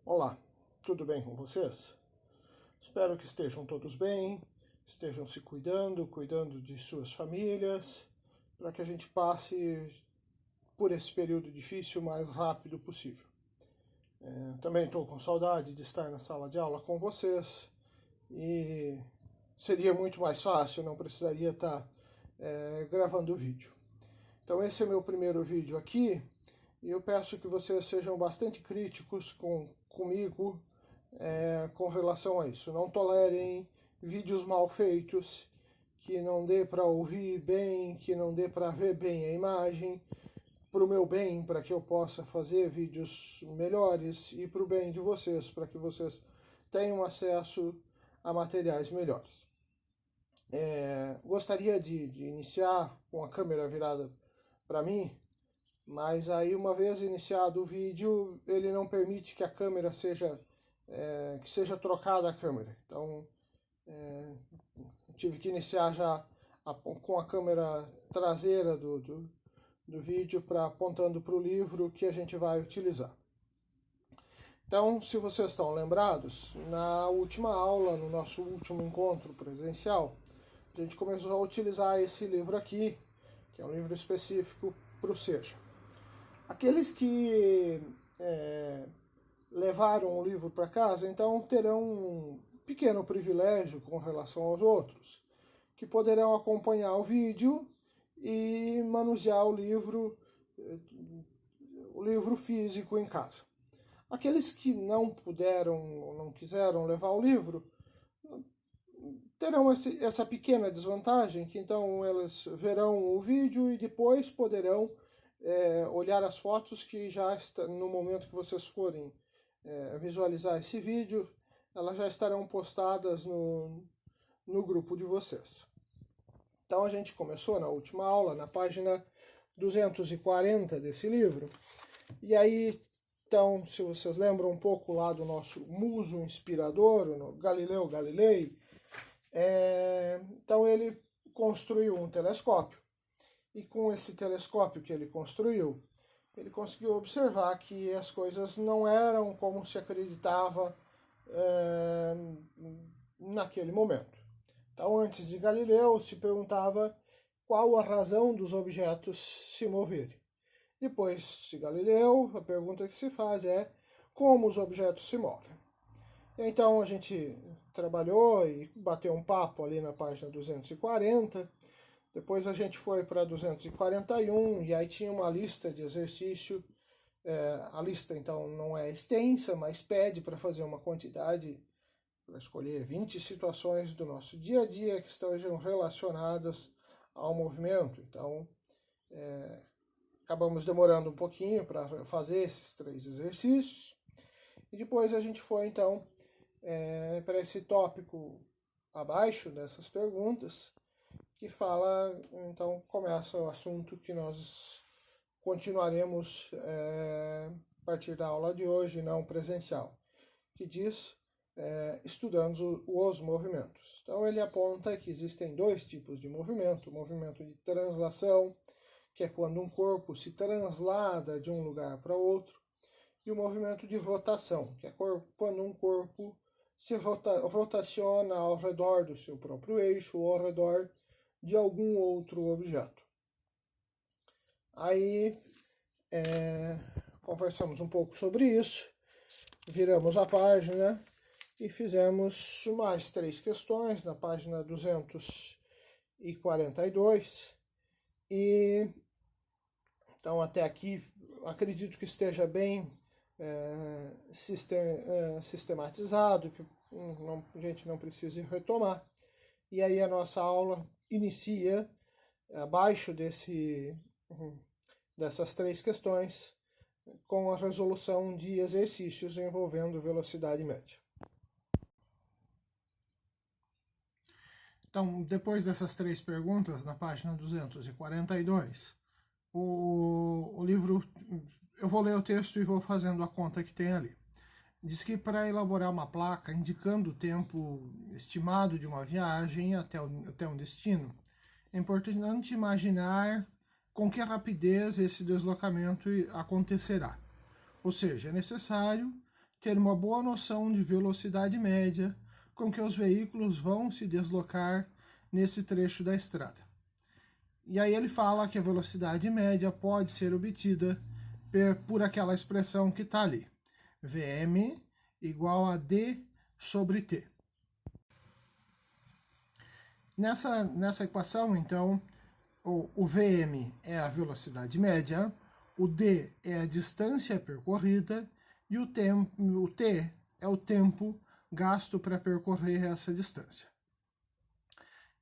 Olá, tudo bem com vocês? Espero que estejam todos bem, estejam se cuidando de suas famílias, para que a gente passe por esse período difícil o mais rápido possível. Também estou com saudade de estar na sala de aula com vocês e seria muito mais fácil, não precisaria estar gravando o vídeo. Então esse é o meu primeiro vídeo aqui e eu peço que vocês sejam bastante críticos comigo com relação a isso. Não tolerem vídeos mal feitos, que não dê para ouvir bem, que não dê para ver bem a imagem, para o meu bem, para que eu possa fazer vídeos melhores e para o bem de vocês, para que vocês tenham acesso a materiais melhores. Gostaria de iniciar com a câmera virada para mim, mas aí uma vez iniciado o vídeo, ele não permite que a câmera seja trocada a câmera. Então, tive que iniciar já com a câmera traseira do vídeo apontando para o livro que a gente vai utilizar. Então, se vocês estão lembrados, na última aula, no nosso último encontro presencial, a gente começou a utilizar esse livro aqui, que é um livro específico para o Seja. Aqueles que levaram o livro para casa, então terão um pequeno privilégio com relação aos outros, que poderão acompanhar o vídeo e manusear o livro físico em casa. Aqueles que não puderam ou não quiseram levar o livro terão essa pequena desvantagem, que então eles verão o vídeo e depois poderão olhar as fotos que já no momento que vocês forem visualizar esse vídeo, elas já estarão postadas no grupo de vocês. Então a gente começou na última aula, na página 240 desse livro, e aí, então, se vocês lembram um pouco lá do nosso muso inspirador, no Galileu Galilei, então ele construiu um telescópio, e com esse telescópio que ele construiu, ele conseguiu observar que as coisas não eram como se acreditava naquele momento. Então, antes de Galileu, se perguntava qual a razão dos objetos se moverem. Depois de Galileu, a pergunta que se faz é como os objetos se movem. Então, a gente trabalhou e bateu um papo ali na página 240, depois a gente foi para 241 e aí tinha uma lista de exercício. A lista então não é extensa, mas pede para fazer uma quantidade, para escolher 20 situações do nosso dia a dia que estejam relacionadas ao movimento. Então, acabamos demorando um pouquinho para fazer esses 3 exercícios. E depois a gente foi então para esse tópico abaixo dessas perguntas, que fala, então começa o assunto que nós continuaremos a partir da aula de hoje, não presencial, que diz estudando os movimentos. Então ele aponta que existem 2 tipos de movimento: o movimento de translação, que é quando um corpo se translada de um lugar para outro, e o movimento de rotação, que é quando um corpo se rotaciona ao redor do seu próprio eixo ou ao redor de algum outro objeto. Aí conversamos um pouco sobre isso, viramos a página e fizemos mais 3 questões na página 242. E então até aqui acredito que esteja bem sistematizado, que a gente não precise retomar. E aí a nossa aula inicia abaixo dessas 3 questões com a resolução de exercícios envolvendo velocidade média. Então, depois dessas 3 perguntas, na página 242, o livro, eu vou ler o texto e vou fazendo a conta que tem ali. Diz que para elaborar uma placa indicando o tempo estimado de uma viagem até um destino, é importante imaginar com que rapidez esse deslocamento acontecerá. Ou seja, é necessário ter uma boa noção de velocidade média com que os veículos vão se deslocar nesse trecho da estrada. E aí ele fala que a velocidade média pode ser obtida por aquela expressão que está ali. Vm igual a d sobre t. Nessa equação, então, o Vm é a velocidade média, o d é a distância percorrida e o t é o tempo gasto para percorrer essa distância.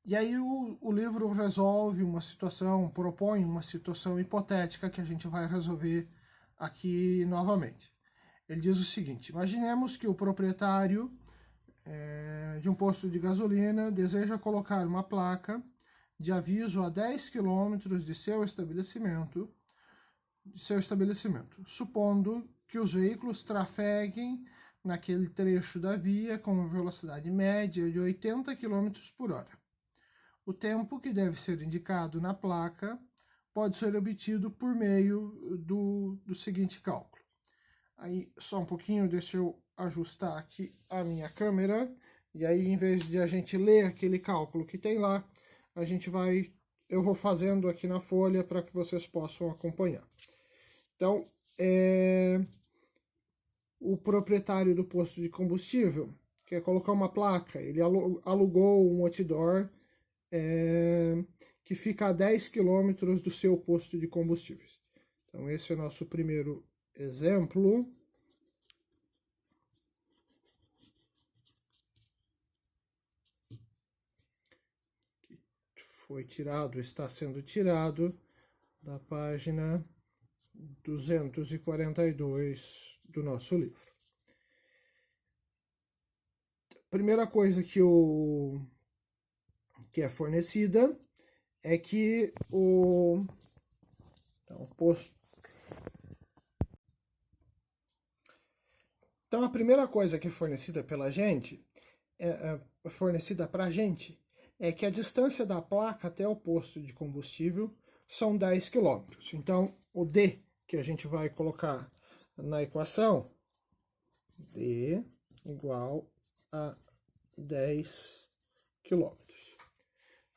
E aí o livro resolve uma situação, propõe uma situação hipotética que a gente vai resolver aqui novamente. Ele diz o seguinte: imaginemos que o proprietário de um posto de gasolina deseja colocar uma placa de aviso a 10 km de seu estabelecimento, supondo que os veículos trafeguem naquele trecho da via com velocidade média de 80 km por hora. O tempo que deve ser indicado na placa pode ser obtido por meio do seguinte cálculo. Aí, só um pouquinho, deixa eu ajustar aqui a minha câmera, e aí, em vez de a gente ler aquele cálculo que tem lá, eu vou fazendo aqui na folha para que vocês possam acompanhar. Então, o proprietário do posto de combustível quer colocar uma placa, ele alugou um outdoor que fica a 10 km do seu posto de combustíveis. Então, esse é o nosso primeiro exemplo. Foi tirado, está sendo tirado da página 242 do nosso livro. A primeira coisa que é fornecida é que o posto. Então, a primeira coisa que é fornecida pela gente, fornecida para a gente, é que a distância da placa até o posto de combustível são 10 km. Então, o D que a gente vai colocar na equação, D igual a 10 km.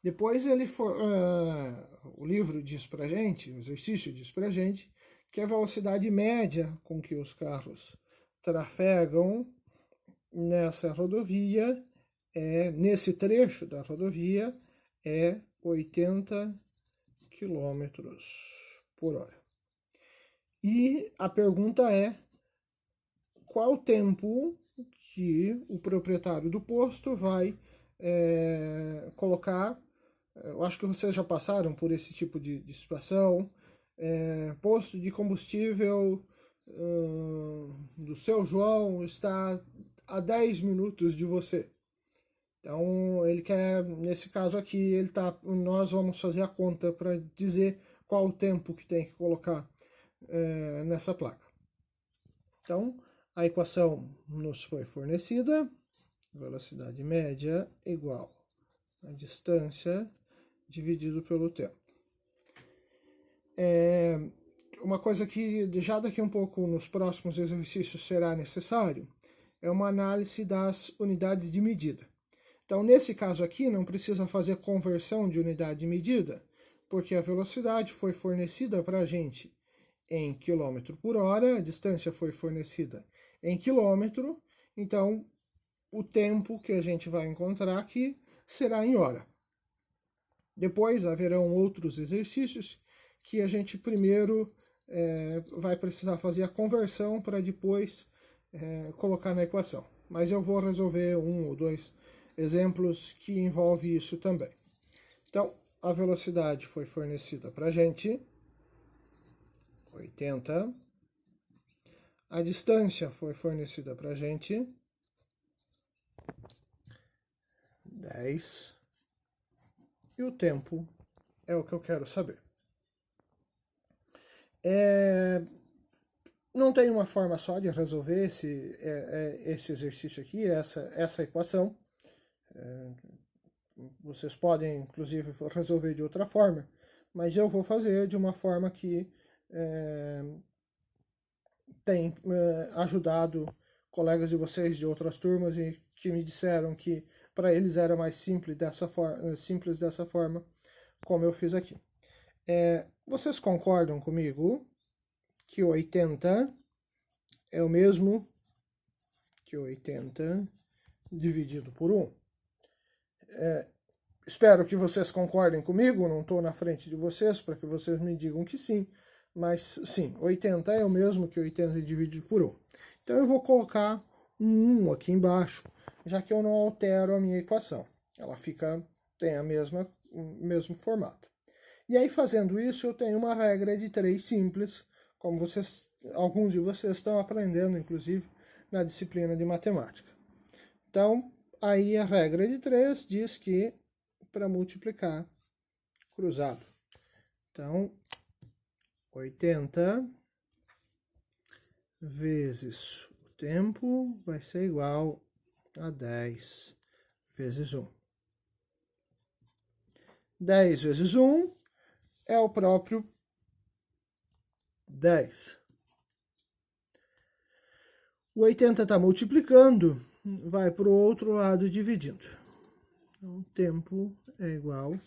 Depois o livro diz pra gente, o exercício diz pra gente, que a velocidade média com que os carros trafegam nessa rodovia, nesse trecho da rodovia, é 80 km por hora. E a pergunta é: qual o tempo que o proprietário do posto vai colocar? Eu acho que vocês já passaram por esse tipo de situação. Posto de combustível do seu João está a 10 minutos de você. Então, ele quer, nesse caso aqui, nós vamos fazer a conta para dizer qual o tempo que tem que colocar nessa placa. Então, a equação nos foi fornecida: velocidade média igual a distância dividido pelo tempo. Uma coisa que já daqui um pouco nos próximos exercícios será necessário é uma análise das unidades de medida. Então, nesse caso aqui, não precisa fazer conversão de unidade de medida, porque a velocidade foi fornecida para a gente em km por hora, a distância foi fornecida em quilômetro, então o tempo que a gente vai encontrar aqui será em hora. Depois haverão outros exercícios que a gente primeiro vai precisar fazer a conversão para depois colocar na equação. Mas eu vou resolver um ou dois exemplos que envolvem isso também. Então, a velocidade foi fornecida para a gente, 80. A distância foi fornecida para a gente, 10. E o tempo é o que eu quero saber. Não tem uma forma só de resolver esse exercício aqui, essa equação. Vocês podem, inclusive, resolver de outra forma, mas eu vou fazer de uma forma que tem ajudado colegas de vocês de outras turmas e que me disseram que para eles era mais simples dessa forma, como eu fiz aqui. Vocês concordam comigo que 80 é o mesmo que 80 dividido por 1? Espero que vocês concordem comigo, não estou na frente de vocês para que vocês me digam que sim, mas sim, 80 é o mesmo que 80 dividido por 1. Então eu vou colocar um 1 aqui embaixo, já que eu não altero a minha equação. Ela tem o mesmo formato. E aí, fazendo isso, eu tenho uma regra de 3 simples, como alguns de vocês estão aprendendo, inclusive, na disciplina de matemática. Então, aí a regra de 3 diz que para multiplicar cruzado. Então, 80 vezes o tempo vai ser igual a 10 vezes 1. 10 vezes 1 é o próprio 10. O 80 está multiplicando, vai para o outro lado dividindo. Então, o tempo é igual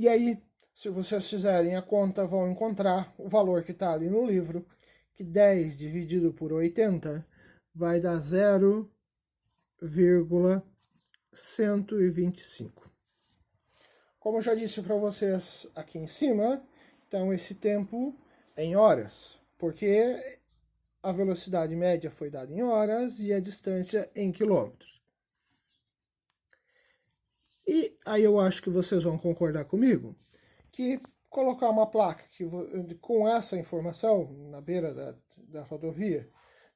E aí, se vocês fizerem a conta, vão encontrar o valor que está ali no livro, que 10 dividido por 80 vai dar 0,125. Como eu já disse para vocês aqui em cima, então esse tempo é em horas, porque a velocidade média foi dada em horas e a distância em quilômetros. E aí eu acho que vocês vão concordar comigo que colocar uma placa com essa informação na beira da rodovia,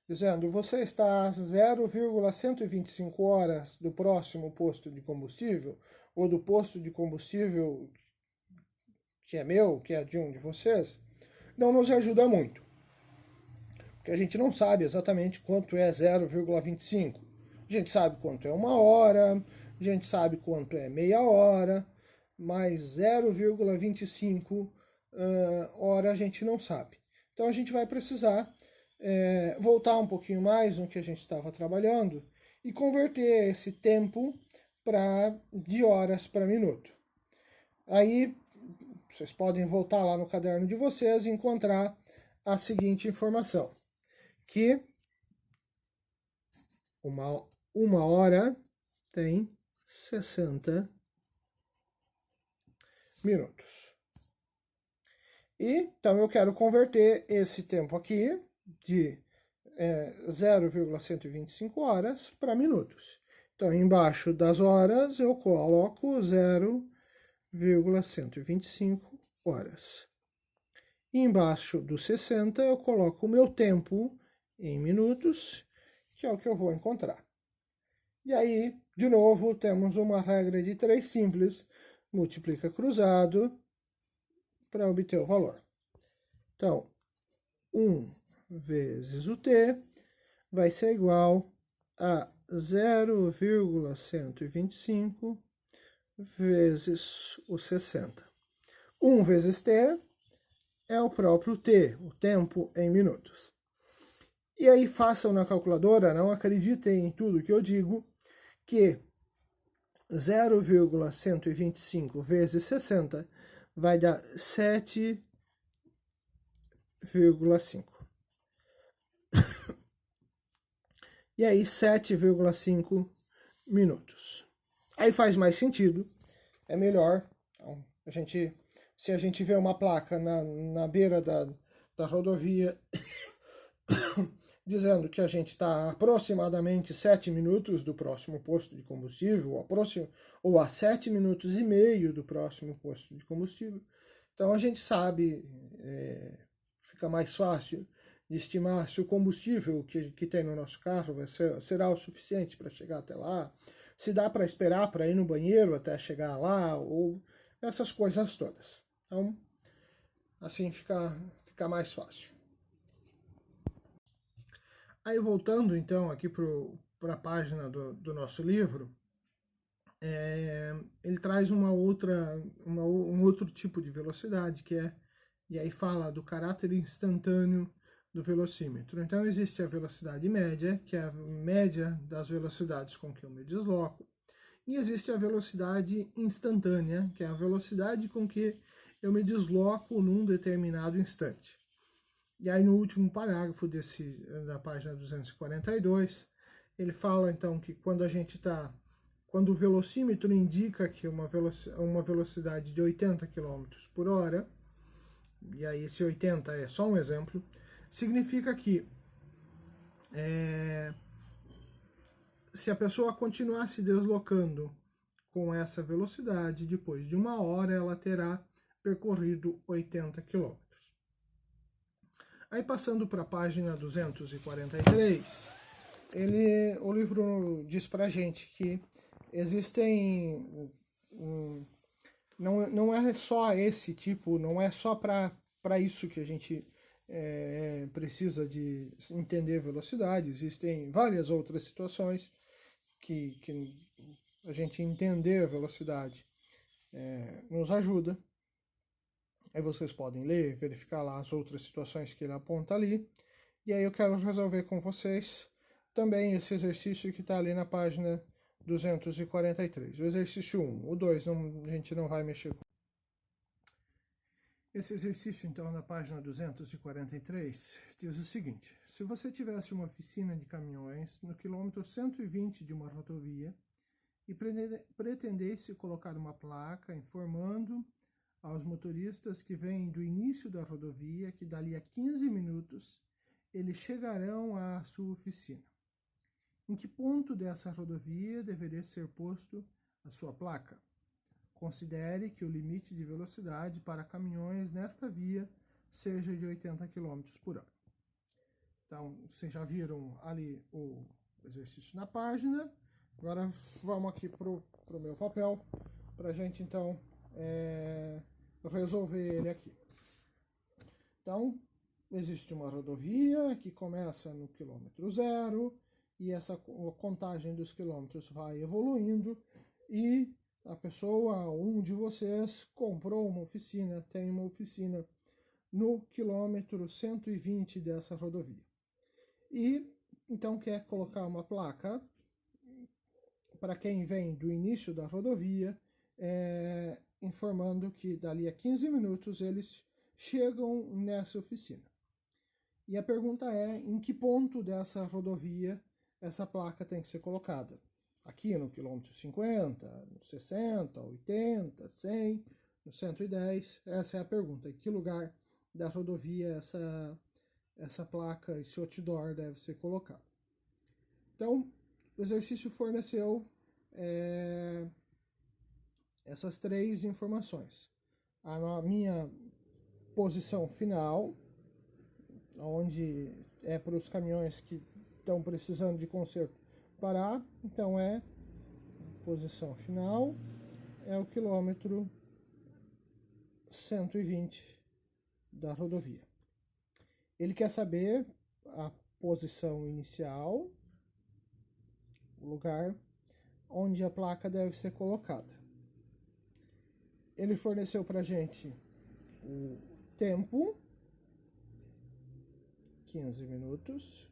dizendo você está a 0,125 horas do próximo posto de combustível, ou do posto de combustível que é meu, que é de um de vocês, não nos ajuda muito. Porque a gente não sabe exatamente quanto é 0,25. A gente sabe quanto é 1 hora, a gente sabe quanto é meia hora, mas 0,25 hora a gente não sabe. Então a gente vai precisar voltar um pouquinho mais no que a gente estava trabalhando e converter esse tempo de horas para minuto. Aí vocês podem voltar lá no caderno de vocês e encontrar a seguinte informação, que uma hora tem 60 minutos. Então eu quero converter esse tempo aqui de 0,125 horas para minutos. Então embaixo das horas eu coloco 0,125 horas. E embaixo dos 60 eu coloco o meu tempo em minutos, que é o que eu vou encontrar. E aí, de novo, temos uma regra de 3 simples, multiplica cruzado para obter o valor. Então, 1 vezes o t vai ser igual a 0,125 vezes o 60. 1 vezes t é o próprio t, o tempo em minutos. E aí façam na calculadora, não acreditem em tudo que eu digo, que 0,125 vezes 60 vai dar 7,5. E aí 7,5 minutos. Aí faz mais sentido, é melhor. Então, se a gente vê uma placa na beira da rodovia dizendo que a gente está aproximadamente 7 minutos do próximo posto de combustível, ou a 7 minutos e meio do próximo posto de combustível. Então a gente sabe, fica mais fácil de estimar se o combustível que tem no nosso carro será o suficiente para chegar até lá, se dá para esperar para ir no banheiro até chegar lá, ou essas coisas todas. Então, assim fica mais fácil. Aí voltando então aqui para a página do nosso livro, ele traz um outro tipo de velocidade, que é E aí fala do caráter instantâneo do velocímetro. Então existe a velocidade média, que é a média das velocidades com que eu me desloco, e existe a velocidade instantânea, que é a velocidade com que eu me desloco num determinado instante. E aí no último parágrafo da página 242, ele fala então que quando o velocímetro indica que uma velocidade de 80 km por hora, e aí esse 80 é só um exemplo, significa que se a pessoa continuar se deslocando com essa velocidade, depois de 1 hora ela terá percorrido 80 km. Aí passando para a página 243, o livro diz para a gente que existem... não é só esse tipo, não é só para isso que a gente precisa de entender velocidade, existem várias outras situações que a gente entender a velocidade nos ajuda. Aí vocês podem ler, verificar lá as outras situações que ele aponta ali. E aí eu quero resolver com vocês também esse exercício que está ali na página 243. O exercício 1. O 2 a gente não vai mexer. Esse exercício, então, na página 243, diz o seguinte. Se você tivesse uma oficina de caminhões no quilômetro 120 de uma rodovia e pretendesse colocar uma placa informando aos motoristas que vêm do início da rodovia que dali a 15 minutos eles chegarão à sua oficina. Em que ponto dessa rodovia deveria ser posto a sua placa? Considere que o limite de velocidade para caminhões nesta via seja de 80 km por hora. Então, vocês já viram ali o exercício na página. Agora vamos aqui para o meu papel, para a gente então resolver ele aqui. Então, existe uma rodovia que começa no quilômetro 0 e essa contagem dos quilômetros vai evoluindo e a pessoa, um de vocês, comprou uma oficina, tem uma oficina no quilômetro 120 dessa rodovia. E então quer colocar uma placa para quem vem do início da rodovia, informando que dali a 15 minutos eles chegam nessa oficina. E a pergunta é, em que ponto dessa rodovia essa placa tem que ser colocada? Aqui no quilômetro 50, no 60, 80, 100, no 110? Essa é a pergunta. Em que lugar da rodovia essa placa, esse outdoor deve ser colocado? Então, o exercício forneceu essas 3 informações. A minha posição final, onde é para os caminhões que estão precisando de conserto parar, então posição final, é o quilômetro 120 da rodovia. Ele quer saber a posição inicial, o lugar onde a placa deve ser colocada. Ele forneceu para a gente o tempo, 15 minutos,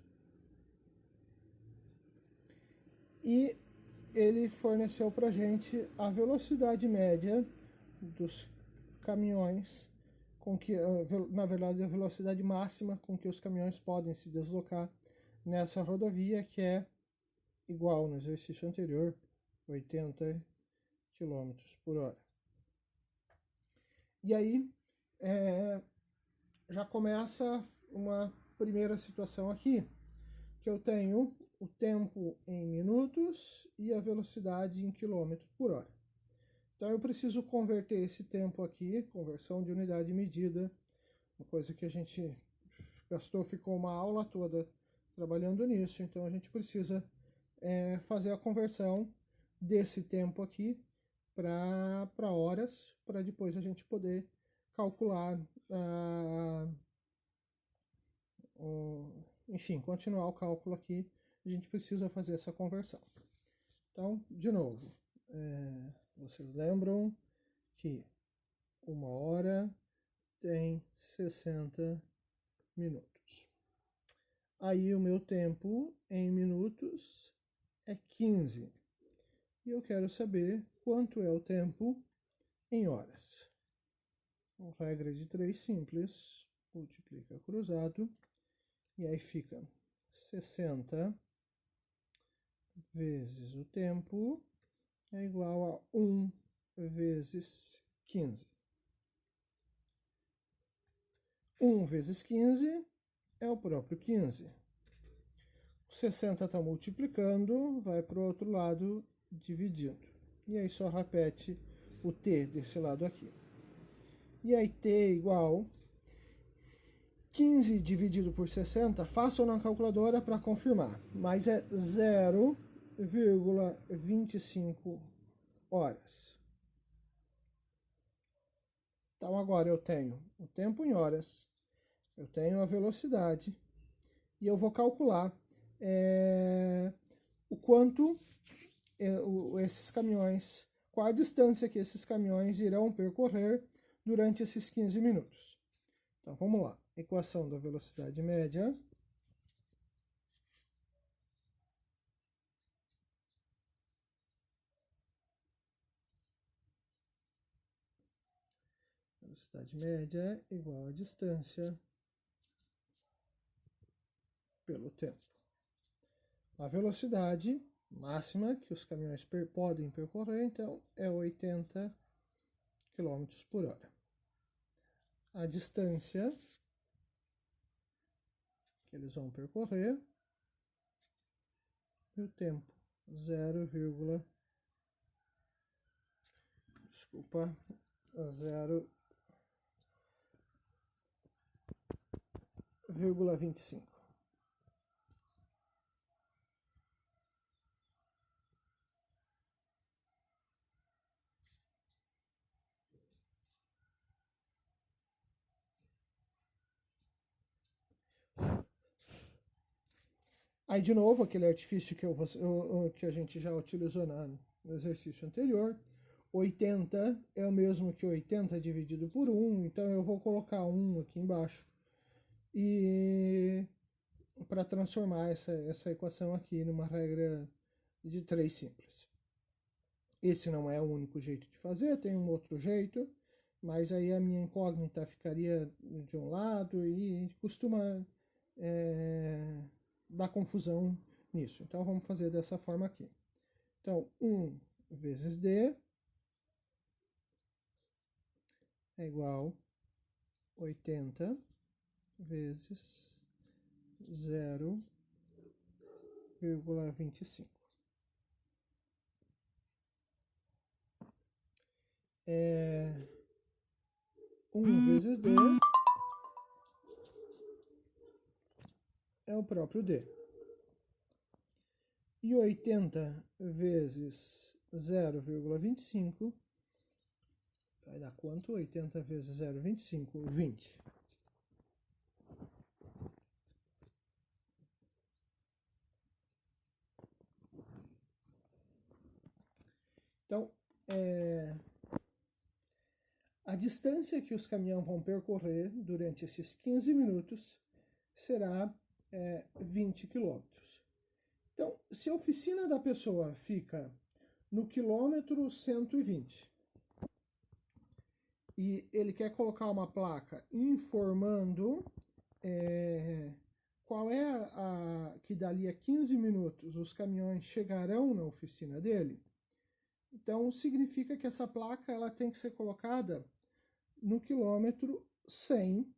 e ele forneceu para a gente a velocidade média dos caminhões, na verdade a velocidade máxima com que os caminhões podem se deslocar nessa rodovia, que é igual no exercício anterior, 80 km por hora. E aí já começa uma primeira situação aqui, que eu tenho o tempo em minutos e a velocidade em quilômetro por hora. Então eu preciso converter esse tempo aqui, conversão de unidade de medida, uma coisa que a gente ficou uma aula toda trabalhando nisso, então a gente precisa fazer a conversão desse tempo aqui para horas, para depois a gente poder calcular, enfim, continuar o cálculo aqui, a gente precisa fazer essa conversão. Então, de novo, vocês lembram que 1 hora tem 60 minutos. Aí o meu tempo em minutos é 15. E eu quero saber quanto é o tempo em horas. Então, regra de 3 simples, multiplica cruzado, e aí fica 60 vezes o tempo é igual a 1 vezes 15. 1 vezes 15 é o próprio 15. O 60 está multiplicando, vai para o outro lado dividindo. E aí só repete o t desse lado aqui. E aí t é igual 15 dividido por 60, façam na calculadora para confirmar, mas é 0,25 horas. Então agora eu tenho o tempo em horas, eu tenho a velocidade, e eu vou calcular o quanto esses caminhões, qual a distância que esses caminhões irão percorrer durante esses 15 minutos. Então vamos lá, equação da velocidade média. Velocidade média igual a distância pelo tempo. A velocidade máxima que os caminhões podem percorrer, então, é 80 km por hora. A distância que eles vão percorrer e o tempo, 0,25. Aí, de novo, aquele artifício que a gente já utilizou no exercício anterior. 80 é o mesmo que 80 dividido por 1, então eu vou colocar 1 aqui embaixo. E para transformar essa equação aqui numa regra de 3 simples. Esse não é o único jeito de fazer, tem um outro jeito, mas aí a minha incógnita ficaria de um lado e costuma dar confusão nisso. Então vamos fazer dessa forma aqui. Então 1 vezes d é igual a 80 vezes 0,25. 1 vezes d é o próprio d. E 80 vezes 0,25 vai dar quanto? 80 vezes 0,25, 20. Então, a distância que os caminhões vão percorrer durante esses 15 minutos será 20 quilômetros. Então, se a oficina da pessoa fica no quilômetro 120 e ele quer colocar uma placa informando qual é que dali a 15 minutos os caminhões chegarão na oficina dele, então significa que essa placa ela tem que ser colocada no quilômetro 100,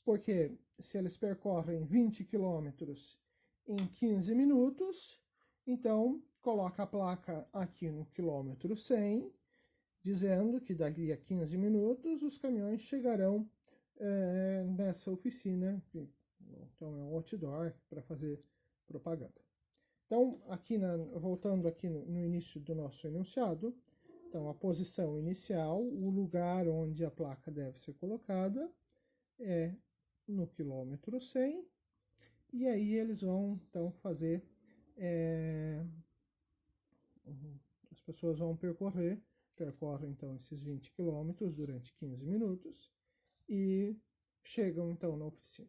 porque se eles percorrem 20 quilômetros em 15 minutos, então coloca a placa aqui no quilômetro 100, dizendo que daqui a 15 minutos os caminhões chegarão nessa oficina. Então é um outdoor para fazer propaganda. Então, aqui voltando aqui no início do nosso enunciado, então a posição inicial, o lugar onde a placa deve ser colocada é no quilômetro 100, e aí eles vão então fazer, as pessoas vão percorrem então esses 20 quilômetros durante 15 minutos, e chegam então na oficina.